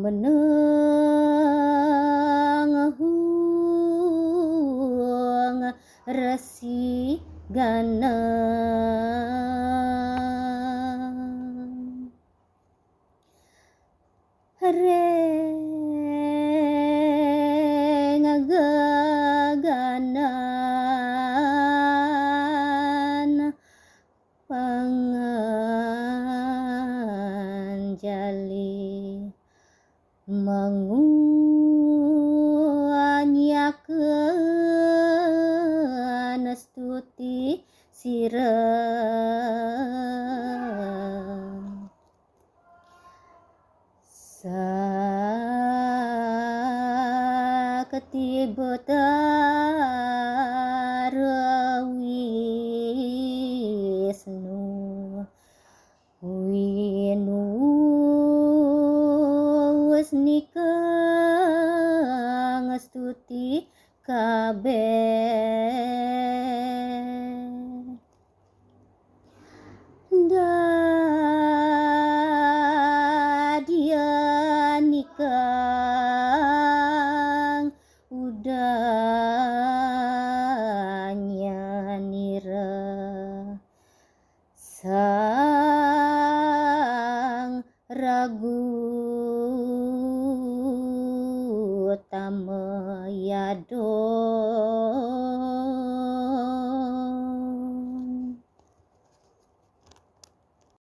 meneng hung resi gana reng gaganan panganjali manguanyakeun stuti sireng saketi betara Wisnu wisnikeng stuti kabeh dadianikang udanya nira sang ragu tama yado